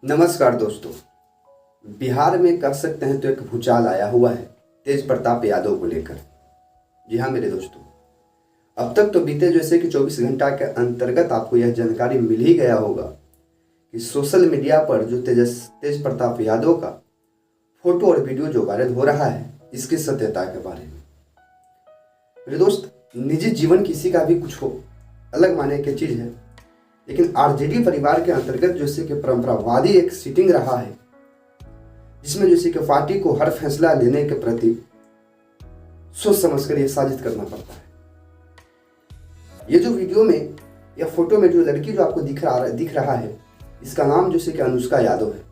नमस्कार दोस्तों। बिहार में कह सकते हैं तो एक भूचाल आया हुआ है तेज प्रताप यादव को लेकर। जी हाँ मेरे दोस्तों, अब तक तो बीते जैसे कि 24 घंटा के अंतर्गत आपको यह जानकारी मिल ही गया होगा कि सोशल मीडिया पर जो तेज प्रताप यादव का फोटो और वीडियो जो वायरल हो रहा है, इसकी सत्यता के बारे में। मेरे दोस्त, निजी जीवन किसी का भी कुछ हो, अलग माने की चीज़ है, लेकिन आरजेडी परिवार के अंतर्गत जैसे कि परंपरावादी एक सीटिंग रहा है, जिसमें जैसे कि पार्टी को हर फैसला लेने के प्रति सोच समझकर यह साजिश करना पड़ता है। ये जो वीडियो में या फोटो में जो लड़की जो आपको दिख रहा है, इसका नाम जैसे कि अनुष्का यादव है।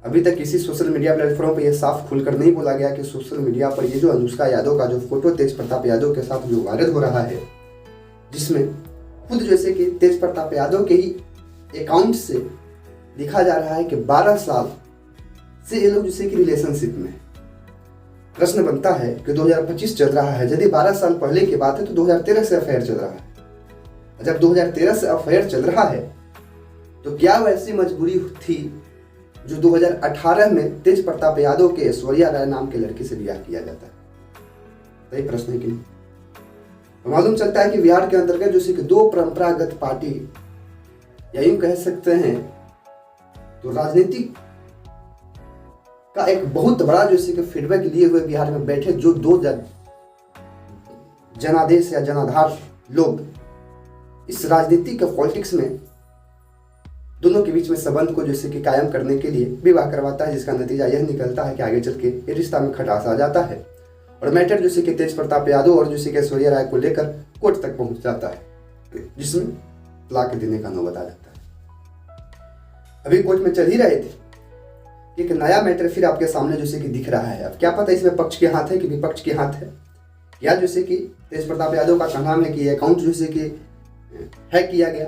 अभी तक किसी सोशल मीडिया प्लेटफॉर्म पर यह साफ खुलकर नहीं बोला गया कि सोशल मीडिया पर ये जो अनुष्का यादव का जो फोटो तेज प्रताप यादव के साथ जो वायरल हो रहा है, जिसमें खुद जैसे कि तेज प्रताप यादव के ही अकाउंट से लिखा जा रहा है कि 12 साल से ये लोग जैसे कि रिलेशनशिप में। प्रश्न बनता है कि 2025 चल रहा है, यदि 12 साल पहले की बात है तो 2013 से अफेयर चल रहा है। जब 2013 से अफेयर चल रहा है तो क्या वैसी मजबूरी थी जो 2018 में तेज प्रताप यादव के ऐश्वर्या राय नाम के लड़की से ब्याह किया जाता है? सही प्रश्न है कि नहीं? तो मालूम चलता है कि बिहार के अंतर्गत जैसे कि दो परंपरागत पार्टी, या यूं कह सकते हैं तो राजनीति का एक बहुत बड़ा जैसे कि फीडबैक लिए हुए बिहार में बैठे जो दो जनादेश या जनाधार लोग इस राजनीति के पॉलिटिक्स में दोनों के बीच में संबंध को जैसे कि कायम करने के लिए विवाह करवाता है, जिसका नतीजा यह निकलता है कि आगे चल के ये रिश्ता में खटास आ जाता है और मैटर जैसे कि तेज प्रताप यादव और जैसे कि ऐश्वर्या राय को लेकर कोर्ट तक पहुंच जाता है, जिसमें तलाक देने का नौबत आ जाता है। अभी कोर्ट में चल ही रहे थे कि एक नया मैटर फिर आपके सामने जैसे कि दिख रहा है। अब क्या पता इसमें पक्ष के हाथ है कि विपक्ष के हाथ है, या जैसे कि तेज प्रताप यादव का कहना है कि अकाउंट जैसे कि हैक किया गया।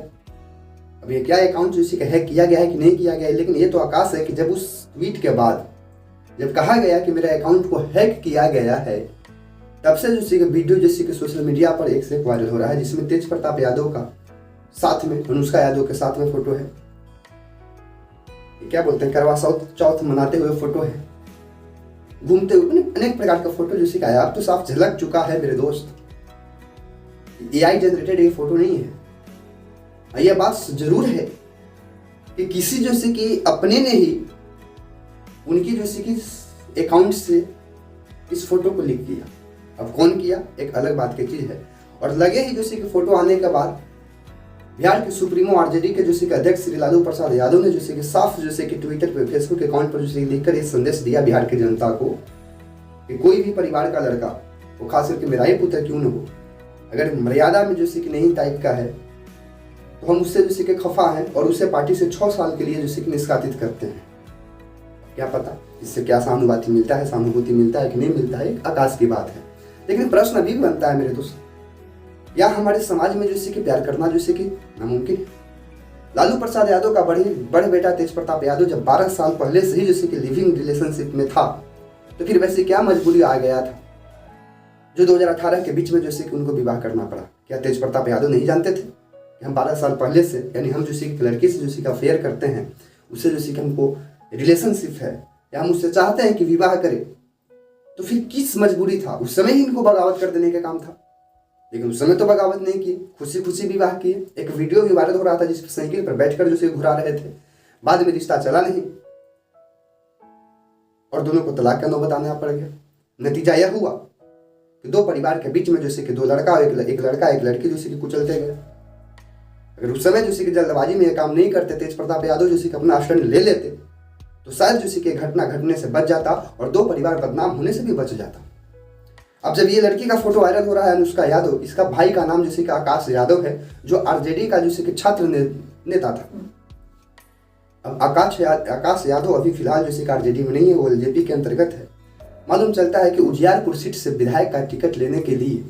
अब ये क्या अकाउंट जैसे कि हैक किया गया है कि नहीं किया गया है, लेकिन ये तो आकाश है कि जब उस ट्वीट के बाद जब कहा गया कि मेरे अकाउंट को हैक किया गया है, तब से जैसे कि वीडियो जैसे कि सोशल मीडिया पर एक से एक वायरल हो रहा है, जिसमें तेज प्रताप यादव का साथ में अनुष्का यादव के साथ में फोटो है। क्या बोलते हैं, करवा चौथ मनाते हुए फोटो है, घूमते हुए, अनेक प्रकार का फोटो जैसे कि आया। अब तो साफ झलक चुका है मेरे दोस्त, एआई जनरेटेड ये फोटो नहीं है। यह बात जरूर है कि किसी जैसे कि अपने ने ही उनकी जैसे कि अकाउंट से इस फोटो को लिख दिया। अब कौन किया एक अलग बात की चीज है। और लगे ही जैसे कि फोटो आने के बाद बिहार के सुप्रीमो आरजेडी के जैसे कि अध्यक्ष श्री लालू प्रसाद यादव ने जैसे कि साफ जैसे कि ट्विटर पे, फेसबुक अकाउंट पर जैसे लिखकर ये संदेश दिया बिहार की जनता को कि कोई भी परिवार का लड़का, वो खास करके मेरा ही पुत्र क्यों न हो, अगर मर्यादा में जैसे कि नहीं टाइप का है तो हम उससे जैसे कि खफा हैं और उसे पार्टी से 6 साल के लिए जैसे कि निष्कासित करते हैं। क्या पता इससे क्या सहानुभूति मिलता है कि नहीं मिलता है, एक आकाश की बात है। लेकिन प्रश्न अभी भी बनता है मेरे दोस्त, या हमारे समाज में जैसे कि प्यार करना जैसे कि नामुमकिन है? लालू प्रसाद यादव का बड़े बेटा तेज प्रताप यादव जब 12 साल पहले से ही जैसे कि लिविंग रिलेशनशिप में था, तो फिर वैसे क्या मजबूरी आ गया था जो 2018 के बीच में जैसे कि उनको विवाह करना पड़ा? क्या तेज प्रताप यादव नहीं जानते थे कि हम 12 साल पहले से, यानी हम जैसे कि लड़की से जैसे कि अफेयर करते हैं, उससे जैसे कि हमको रिलेशनशिप है या हम उससे चाहते हैं कि विवाह करें, तो फिर किस मजबूरी था? उस समय ही इनको बगावत कर देने का काम था, लेकिन उस समय तो बगावत नहीं किए, खुशी खुशी विवाह किए। एक वीडियो भी वायरल हो रहा था जिस पर साइकिल पर बैठकर जैसे घुरा रहे थे। बाद में रिश्ता चला नहीं और दोनों को तलाक का नौबत आना पड़ गया। नतीजा यह हुआ कि दो परिवार के बीच में जैसे कि दो लड़का एक लड़की जैसे कि कुचलते गए। अगर उस समय जैसे कि जल्दबाजी में यह काम नहीं करते, तेज प्रताप यादव जैसे कि अपना आश्रय ले लेते, तो शायद जैसे कि घटना घटने से बच जाता और दो परिवार बदनाम होने से भी बच जाता। अब जब ये लड़की का फोटो वायरल हो रहा है अनुष्का यादव, इसका भाई का नाम जैसे कि आकाश यादव है, जो आरजेडी का जैसे कि छात्र नेता था। अब आकाश यादव अभी फिलहाल जैसे कि आरजेडी में नहीं है, वो एलजेपी के अंतर्गत है। मालूम चलता है कि उजियारपुर सीट से विधायक का टिकट लेने के लिए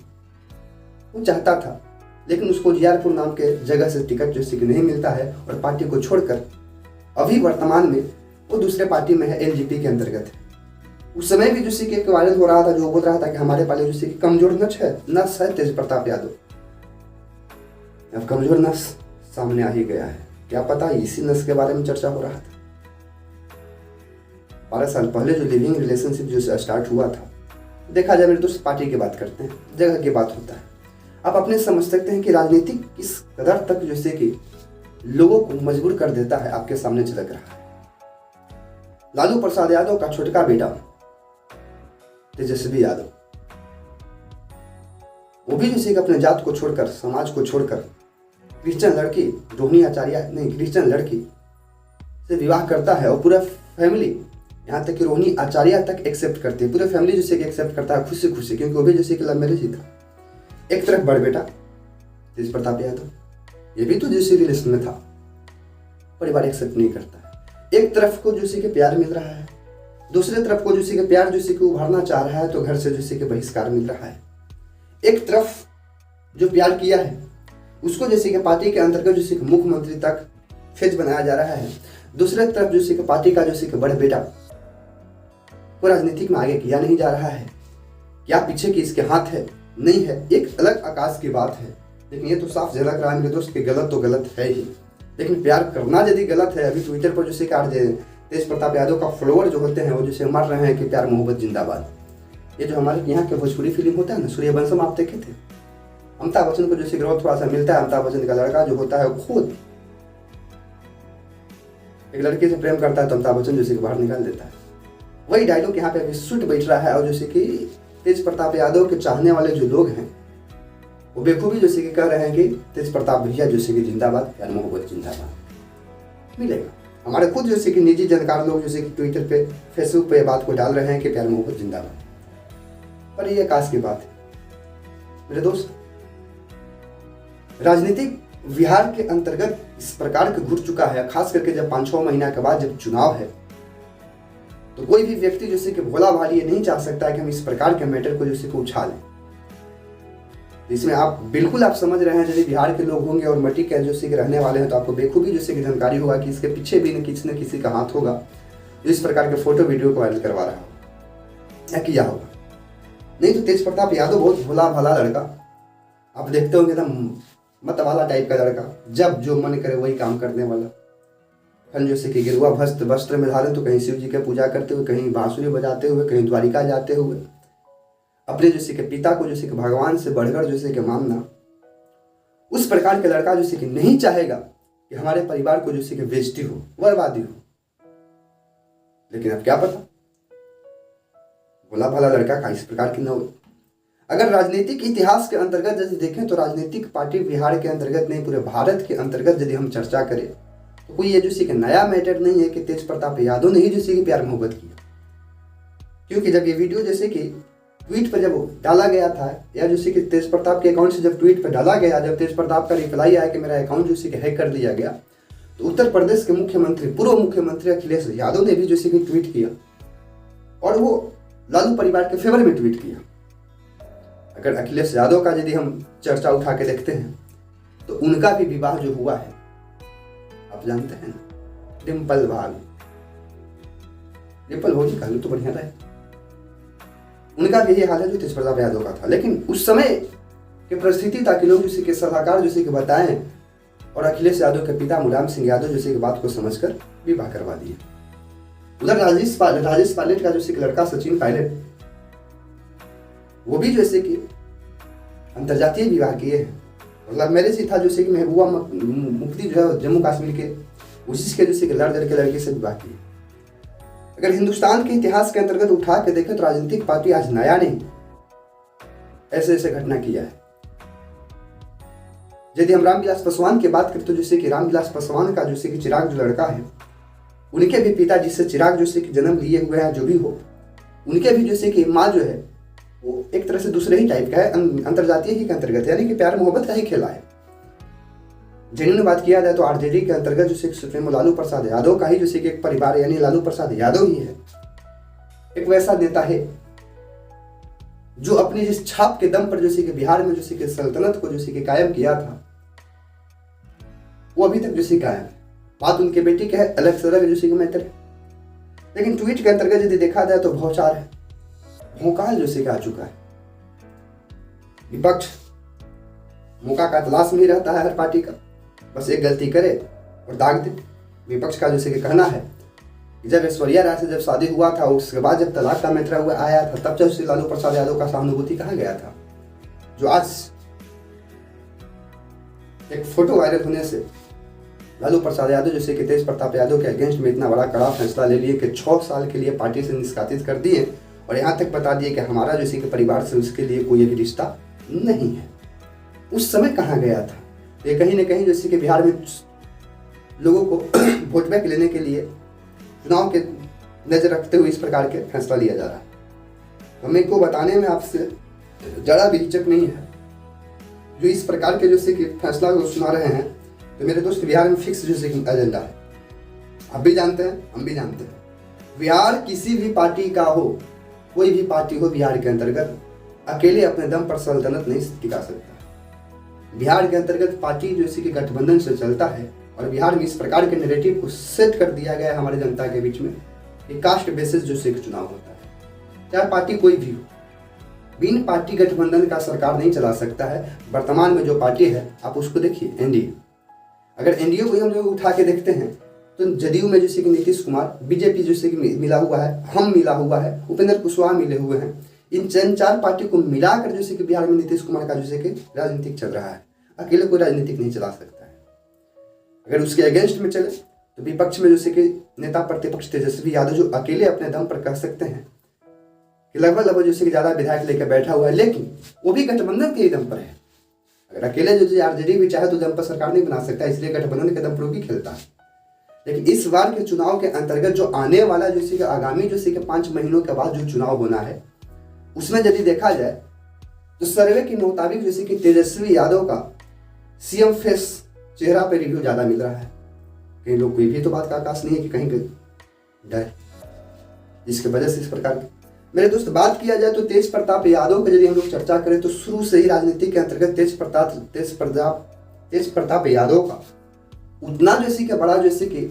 वो चाहता था, लेकिन उसको उजियारपुर नाम के जगह से टिकट जैसे कि नहीं मिलता है और पार्टी को छोड़कर अभी वर्तमान में वो दूसरे पार्टी में है, एलजेपी के अंतर्गत है। उस समय भी जैसे कि एक वायरल हो रहा था जो बोल रहा था कि हमारे पाले जैसे कि कमजोर नस है तेज प्रताप यादव। अब कमजोर नस सामने आ ही गया है। क्या पता इसी नस के बारे में चर्चा हो रहा था। 12 साल पहले जो लिविंग रिलेशनशिप जो स्टार्ट हुआ था, देखा जाए मेरे दोस्त, पार्टी की बात करते हैं, जगह की बात होता है। आप अपने समझ सकते हैं कि राजनीति किस कदर तक जैसे कि लोगों को मजबूर कर देता है, आपके सामने झलक रहा है। लालू प्रसाद यादव का छोटका बेटा तेजस्वी यादव, वो भी जैसे कि अपने जात को छोड़कर, समाज को छोड़कर क्रिश्चियन लड़की रोहिणी आचार्य नहीं क्रिश्चियन लड़की से विवाह करता है, और पूरा फैमिली, यहाँ तक कि रोहिणी आचार्य तक एक्सेप्ट करती है, पूरा फैमिली जैसे कि एक्सेप्ट करता है खुशी खुशी, क्योंकि वो भी जैसे कि लव मैरिज ही था। एक तरफ बड़ बेटा तेज प्रताप यादव, ये भी तो जैसे रिलेशन में था, परिवार एक्सेप्ट नहीं करता है। एक तरफ को जैसे कि प्यार मिल रहा है, दूसरे तरफ को जैसे कि प्यार जैसे कि उभारना चाह रहा है तो घर से जैसे कि बहिष्कार मिल रहा है। एक तरफ जो प्यार किया है उसको जैसे कि पार्टी के अंतर्गत जैसे कि मुख्यमंत्री तक फेज बनाया जा रहा है, दूसरे तरफ जैसे कि पार्टी का जैसे कि बड़े बेटा को राजनीतिक में आगे किया नहीं जा रहा है। क्या पीछे की इसके हाथ है? नहीं है, एक अलग आकाश की बात है। लेकिन ये तो साफ झलक रहा है मेरे दोस्त कि गलत तो गलत है ही, लेकिन प्यार करना यदि गलत है, अभी ट्विटर पर जैसे कि तेज प्रताप यादव का फॉलोअर जो होते हैं वो जैसे मर रहे हैं कि प्यार मोहब्बत जिंदाबाद। ये जो हमारे यहाँ के भोजपुरी फिल्म होता है ना, सूर्यवंशम, आप देखे थे, अमिताभ बच्चन को जैसे ग्रोथ थोड़ा सा मिलता है, अमिताभ बच्चन का लड़का जो होता है वो खुद एक लड़की से प्रेम करता है तो अमिताभ बच्चन जैसे कि बाहर निकाल देता है। वही डायलॉग यहाँ पे अभी सूट बैठ रहा है, और जैसे कि तेज प्रताप यादव के चाहने वाले जो लोग हैं वो बेखूबी जैसे कि कह रहे हैं कि तेज प्रताप भैया जैसे कि जिंदाबाद, प्यार मोहब्बत जिंदाबाद। मिलेगा हमारे खुद जैसे कि निजी जानकार लोग जैसे कि ट्विटर पे, फेसबुक पे बात को डाल रहे हैं कि प्यार मोहब्बत जिंदाबाद, पर ये आकाश की बात है मेरे दोस्त। राजनीतिक विहार के अंतर्गत इस प्रकार के घुट चुका है, खास करके जब 5-6 महीना के बाद जब चुनाव है, तो कोई भी व्यक्ति जैसे कि भोला भाली ये नहीं चाह सकता है कि हम इस प्रकार के मैटर को जैसे कि उछालें। इसमें आप बिल्कुल आप समझ रहे हैं, यदि बिहार के लोग होंगे और मट्टी के जैसे कि रहने वाले हैं तो आपको बेखूबी जैसे कि जानकारी होगा कि इसके पीछे भी न किसी का हाथ होगा जो इस प्रकार के फोटो वीडियो को वायरल करवा रहा हो या किया होगा। नहीं तो तेज प्रताप यादव बहुत भोला भाला लड़का, आप देखते होंगे एकदम मत वाला टाइप का लड़का, जब जो मन करे वही काम करने वाला। हम जैसे कि गिरुआ वस्त्र में धारण, तो कहीं शिव जी की पूजा करते हुए, कहीं बांसुरी बजाते हुए, कहीं द्वारिका जाते हुए, अपने जैसे कि पिता को जैसे कि भगवान से बढ़कर जैसे कि मानना, उस प्रकार के लड़का जैसे कि नहीं चाहेगा कि हमारे परिवार को जैसे कि बेइज्जती हो, बर्बादी हो। लेकिन अब क्या पता, भोला भाला लड़का का इस प्रकार की न हो। अगर राजनीतिक इतिहास के अंतर्गत यदि देखें तो राजनीतिक पार्टी बिहार के अंतर्गत नहीं, पूरे भारत के अंतर्गत यदि हम चर्चा करें तो कोई ये जैसे कि नया मैटर नहीं है कि तेज प्रताप यादव ने ही जैसे कि प्यार मोहब्बत किया। क्योंकि जब ये वीडियो जैसे कि ट्वीट पर जब डाला गया था, या जैसे कि तेज प्रताप के अकाउंट से जब ट्वीट पर डाला गया, जब तेज प्रताप का रिप्लाई आया कि मेरा अकाउंट जैसे कि हैक कर दिया गया, तो उत्तर प्रदेश के मुख्यमंत्री, पूर्व मुख्यमंत्री अखिलेश यादव ने भी जैसे कि ट्वीट किया, और वो लालू परिवार के फेवर में ट्वीट किया। अगर अखिलेश यादव का यदि हम चर्चा उठा के देखते हैं तो उनका भी विवाह जो हुआ है, आप जानते हैं ना, डिम्पल भोजी का तो बढ़िया रहे, उनका भी यही हाल है जो तेज प्रताप यादव का था। लेकिन उस समय की परिस्थिति था कि लोग जैसे कि सलाहकार जैसे कि बताएं, और अखिलेश यादव के पिता मुलायम सिंह यादव जैसे की बात को समझकर विवाह करवा दिए। उधर राजेश पायलट का जैसे लड़का सचिन पायलट, वो भी जैसे कि अंतर्जातीय विवाह किए हैं, मतलब मैरिज ही था जैसे कि महबूबा मुफ्ती जो है जम्मू कश्मीर के, उसी के जैसे कि लड़ के लड़के से विवाह किए। अगर हिंदुस्तान के इतिहास के अंतर्गत उठा के देखें तो राजनीतिक पार्टी आज नया नहीं, ऐसे ऐसे घटना किया है। यदि हम रामविलास पासवान की बात करें तो जैसे कि रामविलास पासवान का जैसे कि चिराग जो लड़का है, उनके भी पिता जिससे चिराग जैसे कि जन्म लिए हुए हैं, जो भी हो, उनके भी जैसे कि माँ जो है वो एक तरह से दूसरे ही टाइप का है, अंतरजातीय ही के अंतर्गत, यानी कि प्यार मोहब्बत का ही खेला है। जेन्युइन बात किया जाए तो आरजेडी के अंतर्गत जैसे सुप्रीमो लालू प्रसाद यादव का ही जैसे कि एक परिवार, यानी लालू प्रसाद यादव ही है, एक वैसा नेता है जो अपनी जिस छाप के दम पर जैसे कि बिहार में जैसे कि सल्तनत को जैसे कि कायम किया था, वो अभी तक जैसे कायम है। बात उनके बेटी के है, अलग से अलग जैसे कि मैटर है। लेकिन ट्वीट के अंतर्गत यदि देखा जाए तो भौचार है, भौकाल जैसे कि आ चुका है। विपक्ष मौका का तलाश में ही रहता है हर पार्टी का, बस एक गलती करे और दाग दे। विपक्ष का जैसे कि कहना है जब ऐश्वर्या राय से जब शादी हुआ था, उसके बाद जब तलाक का मैटर हुआ आया था, तब जब श्री लालू प्रसाद यादव का सहानुभूति कहा गया था। जो आज एक फोटो वायरल होने से लालू प्रसाद यादव जैसे कि तेज प्रताप यादव के अगेंस्ट में इतना बड़ा कड़ा फैसला ले लिए कि 6 साल के लिए पार्टी से निष्कासित कर दिए और यहाँ तक बता दिए कि हमारा जैसे कि परिवार से उसके लिए कोई भी रिश्ता नहीं है। उस समय कहाँ गया था? ये कहीं ना कहीं जैसे कि बिहार में लोगों को वोट बैंक लेने के लिए चुनाव के नजर रखते हुए इस प्रकार के फैसला लिया जा रहा है। हमें को बताने में आपसे जरा भी हिचक नहीं है। जो इस प्रकार के जैसे कि फैसला को सुना रहे हैं, तो मेरे दोस्त बिहार में फिक्स जैसे कि एजेंडा है। आप भी जानते हैं, हम भी जानते हैं। बिहार किसी भी पार्टी का हो, कोई भी पार्टी हो, बिहार के अंतर्गत अकेले अपने दम पर सल्तनत नहीं टिका सकता। बिहार के अंतर्गत पार्टी जैसे कि गठबंधन से चलता है और बिहार में इस प्रकार के नैरेटिव को सेट कर दिया गया है हमारी जनता के बीच में कि कास्ट बेसिस जो से चुनाव होता है, चाहे पार्टी कोई भी हो, बिन पार्टी गठबंधन का सरकार नहीं चला सकता है। वर्तमान में जो पार्टी है आप उसको देखिए, एनडीए। अगर एनडीए को हम लोग उठा के देखते हैं तो जदयू में जैसे कि नीतीश कुमार, बीजेपी जैसे कि मिला हुआ है, हम मिला हुआ है, उपेंद्र कुशवाहा मिले हुए हैं। इन 4 पार्टी को मिलाकर जैसे कि बिहार में नीतीश कुमार का जैसे कि राजनीतिक चल रहा है। अकेले कोई राजनीतिक नहीं चला सकता है। अगर उसके अगेंस्ट में चले तो विपक्ष में जैसे कि नेता प्रतिपक्ष तेजस्वी यादव जो अकेले अपने दम पर कह सकते हैं कि लगभग जैसे कि ज़्यादा विधायक लेकर बैठा हुआ है, लेकिन वो भी गठबंधन के ही दम पर है। अगर अकेले जो आरजेडी भी चाहे तो दम पर सरकार नहीं बना सकता, इसलिए गठबंधन के दम पर भी खेलता है। लेकिन इस बार के चुनाव के अंतर्गत जो आने वाला जैसे कि आगामी जैसे कि 5 महीनों के बाद जो चुनाव होना है, उसमें यदि देखा जाए तो सर्वे के मुताबिक जैसे कि तेजस्वी यादव का सीएम फेस चेहरा पे रिव्यू ज़्यादा मिल रहा है। कई लोग कोई भी तो बात का आकाश नहीं है कि कहीं पे डर, जिसकी वजह से इस प्रकार की मेरे दोस्त बात किया जाए तो तेज प्रताप यादव की यदि हम लोग चर्चा करें तो शुरू से ही राजनीति के अंतर्गत तेज प्रताप यादव का उतना जैसे कि बड़ा जैसे कि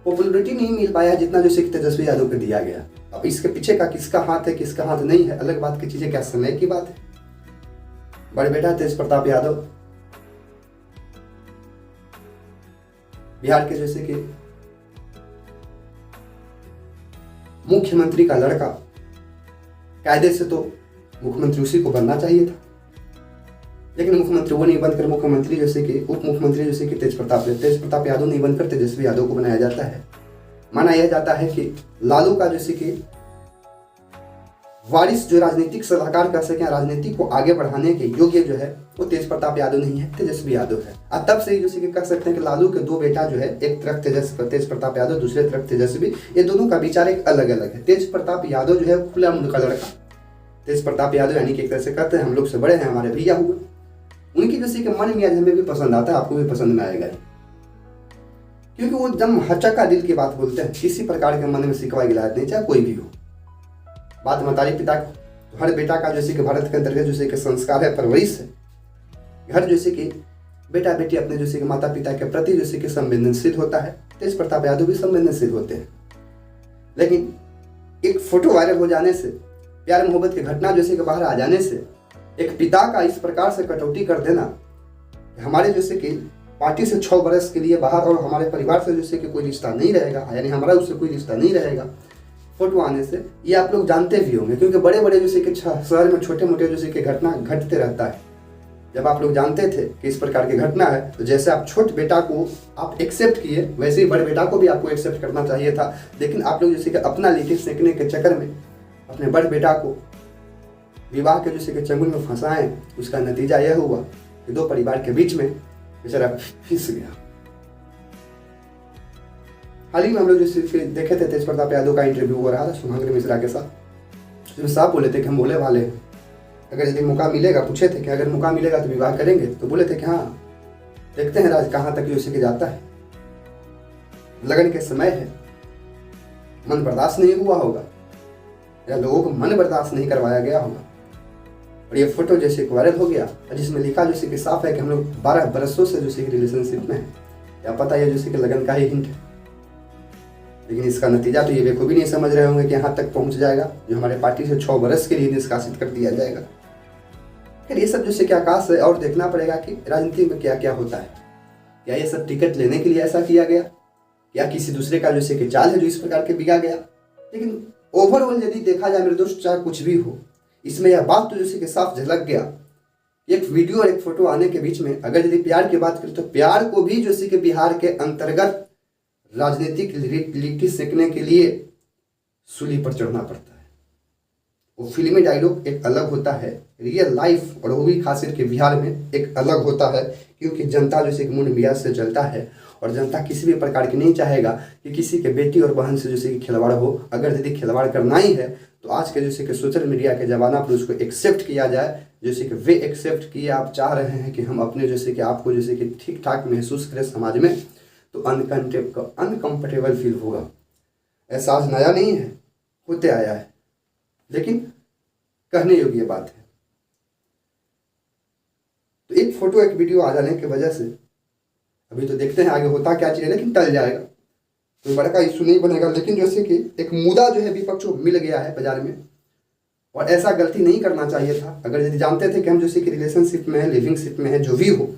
पॉपुलरिटी नहीं मिल पाया जितना जैसे कि तेजस्वी यादव को दिया गया। अब इसके पीछे का किसका हाथ है किसका हाथ नहीं है अलग बात की चीजें, क्या समय की बात है। बड़े बेटा तेज प्रताप यादव बिहार के जैसे कि मुख्यमंत्री का लड़का, कायदे से तो मुख्यमंत्री उसी को बनना चाहिए था, लेकिन मुख्यमंत्री वो नहीं बनकर मुख्यमंत्री जैसे कि उप मुख्यमंत्री जैसे कि तेज प्रताप यादव नहीं बनकर तेजस्वी यादव को बनाया जाता है। माना यह जाता है कि लालू का जैसे कि वारिस जो राजनीतिक सलाहकार कर सके, राजनीति को आगे बढ़ाने के योग्य जो है वो तेज प्रताप यादव नहीं है, तेजस्वी यादव है। और तब से ही जैसे कि कह सकते हैं कि लालू के 2 बेटा जो है, एक तरफ तेज प्रताप यादव, दूसरे तरफ तेजस्वी, ये दोनों का विचार एक अलग अलग है। तेज प्रताप यादव जो है खुला मुंह का लड़का, तेज प्रताप यादव यानी कि एक तरह से कहते हैं हम लोग से बड़े हैं, हमारे भैया हुए, उनकी जैसे कि मन मियाज हमें भी पसंद आता है, आपको भी पसंद में आएगा, क्योंकि वो जब हचका दिल की बात बोलते हैं, किसी प्रकार के मन में सिकवा गिलायत नहीं, चाहे कोई भी हो। बात मतारी पिता को, तो हर बेटा का जैसे कि भारत के अंतर्गत जैसे कि संस्कार है, परवरिश है। घर जैसे कि बेटा बेटी अपने जैसे कि माता पिता के प्रति जैसे कि संवेदनशील होता है। तेज प्रताप यादव भी संवेदनशील होते हैं, लेकिन एक फोटो वायरल हो जाने से, प्यार मोहब्बत की घटना जैसे कि बाहर आ जाने से, एक पिता का इस प्रकार से कटौती कर देना, हमारे जैसे कि पार्टी से 6 बरस के लिए बाहर और हमारे परिवार से जैसे कि कोई रिश्ता नहीं रहेगा, यानी हमारा उससे कोई रिश्ता नहीं रहेगा, फोटो आने से, ये आप लोग जानते भी होंगे, क्योंकि बड़े बड़े जैसे कि शहर में छोटे मोटे जैसे कि घटना घटते रहता है। जब आप लोग जानते थे कि इस प्रकार की घटना है, तो जैसे आप छोटे बेटा को आप एक्सेप्ट किए, वैसे ही बड़े बेटा को भी आपको एक्सेप्ट करना चाहिए था। लेकिन आप लोग जैसे कि अपना लिटिल सेकने के चक्कर में अपने बड़े बेटा को विवाह के जैसे कि चंगुल में फंसाएं। उसका नतीजा यह हुआ कि 2 परिवार के बीच में बेचारा फिस गया। हाल ही में हम लोग जैसे देखे थे तेज प्रताप यादव का इंटरव्यू हो रहा था सुमंगल मिश्रा के साथ, उसमें साफ बोले थे कि हम बोले वाले हैं, अगर यदि मौका मिलेगा, पूछे थे कि अगर मौका मिलेगा तो विवाह करेंगे, तो बोले थे कि हाँ देखते हैं राज कहाँ तक जैसे कि जाता है, लगन के समय है, मन बर्दाश्त नहीं हुआ होगा या लोगों को मन बर्दाश्त नहीं करवाया गया होगा, और ये फोटो जैसे वायरल हो गया जिसमें लिखा जैसे कि साफ है कि हम लोग 12 बरसों से जैसे कि रिलेशनशिप में है, या पता है जैसे कि लगन का ही हिंट है। लेकिन इसका नतीजा तो ये बेखूबी नहीं समझ रहे होंगे कि यहाँ तक पहुँच जाएगा, जो हमारे पार्टी से 6 बरस के लिए निष्कासित कर दिया जाएगा। फिर ये सब जैसे कि आकाश है, और देखना पड़ेगा कि राजनीति में क्या क्या होता है। क्या ये सब टिकट लेने के लिए ऐसा किया गया, या किसी दूसरे का जैसे कि चाल है जो इस प्रकार के बिगा गया। लेकिन ओवरऑल यदि देखा जाए मेरे दोस्त, चाहे कुछ भी हो, इसमें यह बात तो जैसे कि साफ झलक गया, एक वीडियो और एक फोटो आने के बीच में अगर यदि प्यार की बात करें तो प्यार को भी जैसे कि बिहार के अंतर्गत राजनीतिक लिट्टी सेकने के लिए सूली पर चढ़ना पड़ता है। वो फिल्मी डायलॉग एक अलग होता है, रियल लाइफ और वो भी खास करके बिहार में एक अलग होता है, क्योंकि जनता जैसे कि मुंड मियाज से चलता है और जनता किसी भी प्रकार की नहीं चाहेगा कि किसी के बेटी और बहन से जैसे कि खिलवाड़ हो। अगर यदि खिलवाड़ करना ही है तो आज के जैसे कि सोशल मीडिया के ज़माना पर उसको एक्सेप्ट किया जाए, जैसे कि वे एक्सेप्ट किए आप चाह रहे हैं कि हम अपने जैसे कि आपको जैसे कि ठीक ठाक महसूस करें समाज में, तो अनकंफर्टेबल फील होगा। एहसास नया नहीं है, होते आया है, लेकिन कहने योग्य बात है। तो एक फोटो एक वीडियो आ जाने की वजह से अभी तो देखते हैं आगे होता क्या चीज़ है, लेकिन टल जाएगा, कोई बड़ा का इशू नहीं बनेगा। लेकिन जैसे कि एक मुद्दा जो है विपक्ष को मिल गया है बाजार में, और ऐसा गलती नहीं करना चाहिए था। अगर यदि जानते थे कि हम जैसे कि रिलेशनशिप में है, लिविंगशिप में है, जो भी हो,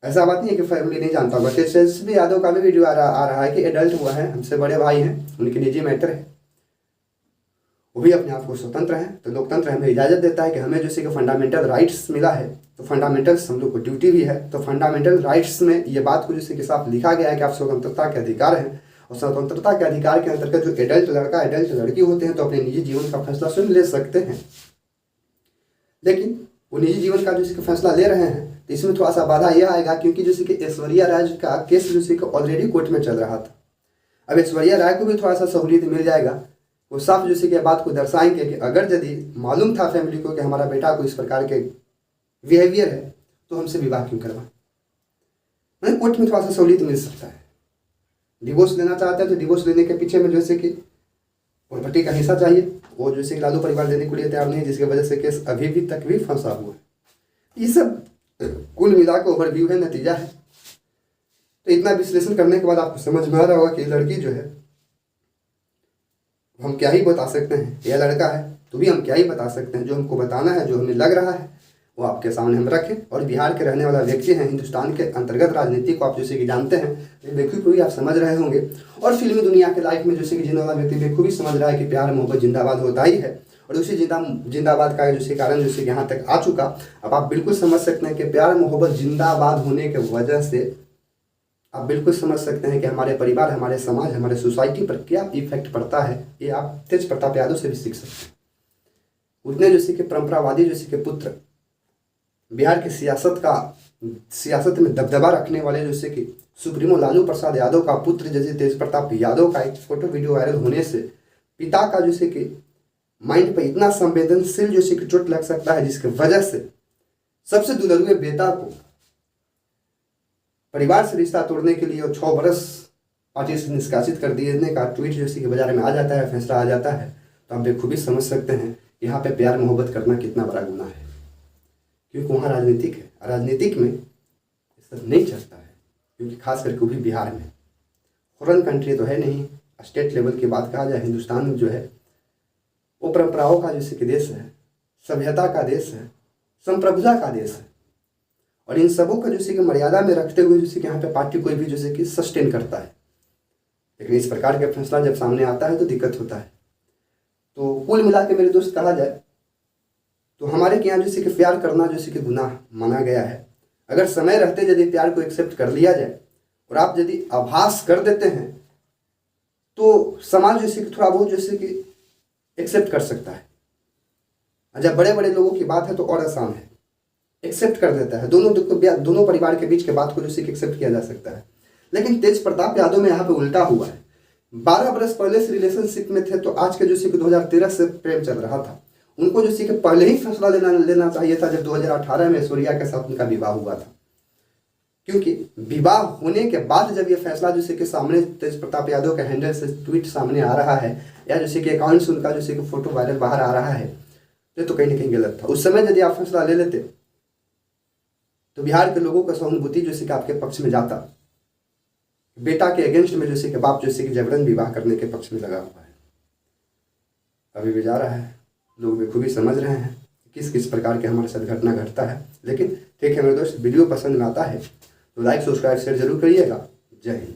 ऐसा बात नहीं है कि फैमिली नहीं जानता होगा। तेजस्वी यादव का भी वीडियो आ रहा है कि एडल्ट हुआ है, हमसे बड़े भाई हैं, उनकी निजी मैटर है, वो भी अपने आप को स्वतंत्र हैं। तो लोकतंत्र हमें इजाज़त देता है कि हमें जैसे कि फंडामेंटल राइट्स मिला है, तो फंडामेंटल्स हम लोग को ड्यूटी भी है। तो फंडामेंटल राइट्स में ये बात को जैसे कि साफ लिखा गया है कि आप स्वतंत्रता के अधिकार हैं, और स्वतंत्रता के अधिकार के अंतर्गत जो एडल्ट लड़का एडल्ट लड़की होते हैं तो अपने निजी जीवन का फैसला स्वयं ले सकते हैं। लेकिन वो निजी जीवन का जैसे कि फैसला ले रहे हैं तो इसमें थोड़ा सा बाधा यह आएगा, क्योंकि जैसे कि ऐश्वर्या राय का केस जैसे कि ऑलरेडी कोर्ट में चल रहा था। अब ऐश्वर्या राय को भी थोड़ा सा सहूलियत मिल जाएगा। वो साफ जैसे कि बात को दर्शाएंगे कि अगर यदि मालूम था फैमिली को कि हमारा बेटा को इस प्रकार के बिहेवियर है तो हमसे विवाह क्यों करवा। कोर्ट में थोड़ा सा सहूलियत मिल सकता है। डिवोर्स लेना चाहते हैं तो डिवोर्स लेने के पीछे में जैसे कि प्रॉपर्टी का हिस्सा चाहिए, वो जैसे कि लालू परिवार देने के लिए तैयार नहीं है, जिसकी वजह से केस अभी भी तक भी फंसा हुआ है। ये सब कुल मिला के ओवरव्यू है, नतीजा है। तो इतना विश्लेषण करने के बाद आपको समझ में आ रहा होगा कि लड़की जो है हम क्या ही बता सकते हैं, यह लड़का है तो भी हम क्या ही बता सकते हैं। जो हमको बताना है, जो हमें लग रहा है, वो आपके सामने हम रखें। और बिहार के रहने वाला व्यक्ति हैं, हिंदुस्तान के अंतर्गत राजनीति को आप जैसे कि जानते हैं, बेखूबी आप समझ रहे होंगे। और फिल्मी दुनिया के लाइफ में जैसे कि जीने वाला व्यक्ति बेखूबी समझ रहा है कि प्यार मोहब्बत जिंदाबाद होता ही है, और उसी जिंदाबाद का जैसे कारण जैसे कि यहाँ तक आ चुका। अब आप बिल्कुल समझ सकते हैं कि प्यार मोहब्बत जिंदाबाद होने के वजह से आप बिल्कुल समझ सकते हैं कि हमारे परिवार, हमारे समाज, हमारे सोसाइटी पर क्या इफेक्ट पड़ता है। ये आप तेज प्रताप यादव से भी सीख सकते हैं। उतने जैसे कि परंपरावादी जैसे कि पुत्र, बिहार की सियासत में दबदबा रखने वाले जैसे कि सुप्रीमो लालू प्रसाद यादव का पुत्र जैसे तेज प्रताप यादव का एक फोटो वीडियो वायरल होने से पिता का जैसे कि माइंड पर इतना संवेदनशील जैसे कि चोट लग सकता है, जिसकी वजह से सबसे दुलरुए बेटा को परिवार से रिश्ता तोड़ने के लिए और 6 बरस पार्टी से निष्कासित कर देने का ट्वीट जैसे कि बाजार में आ जाता है, फैसला आ जाता है। तो आप बेखूबी समझ सकते हैं यहाँ पे प्यार मोहब्बत करना कितना बड़ा गुनाह है, क्योंकि वहाँ राजनीतिक है। राजनीतिक में ये सब नहीं चलता है, क्योंकि खास करके भी बिहार में फॉरेन कंट्री तो है नहीं, स्टेट लेवल की बात कहा जाए, हिंदुस्तान में जो है वो परंपराओं का जैसे कि देश है, सभ्यता का देश है, संप्रभुता का देश है। और इन सबों का जैसे कि मर्यादा में रखते हुए जैसे कि यहाँ पे पार्टी कोई भी जैसे कि सस्टेन करता है। लेकिन इस प्रकार का फैसला जब सामने आता है तो दिक्कत होता है। तो कुल मिला के मेरे दोस्त कहा जाए तो हमारे यहाँ जैसे कि प्यार करना जैसे कि गुनाह माना गया है। अगर समय रहते यदि प्यार को एक्सेप्ट कर लिया जाए और आप यदि आभास कर देते हैं तो समाज जैसे कि थोड़ा बहुत जैसे कि एक्सेप्ट कर सकता है। जब बड़े बड़े लोगों की बात है तो और आसान है, एक्सेप्ट कर देता है। दोनों परिवार के बीच के बात को जैसे कि एक्सेप्ट किया जा सकता है। लेकिन तेज प्रताप यादव में यहाँ पे उल्टा हुआ है। 12 बरस पहले से रिलेशनशिप में थे तो आज के जैसे कि 2013 से प्रेम चल रहा था। उनको जैसे कि पहले ही फैसला लेना चाहिए था जब 2018 में ऐश्वर्या के साथ उनका विवाह हुआ था, क्योंकि विवाह होने के बाद जब ये फैसला जैसे कि सामने तेज प्रताप यादव के हैंडल से ट्वीट सामने आ रहा है या जैसे कि अकाउंट से उनका जैसे कि फोटो वायरल बाहर आ रहा है तो कहीं ना कहीं गलत था। उस समय यदि आप फैसला ले लेते तो बिहार के लोगों का सहानुभूति जैसे कि आपके पक्ष में जाता। बेटा के अगेंस्ट में जैसे कि बाप जैसे कि जबरन विवाह करने के पक्ष में लगा हुआ है। अभी भी जा रहा है, लोग बखूबी समझ रहे हैं किस किस प्रकार के हमारे साथ घटना घटता है। लेकिन ठीक है मेरे दोस्त, वीडियो पसंद में आता है तो लाइक सब्सक्राइब शेयर जरूर करिएगा। जय हिंद।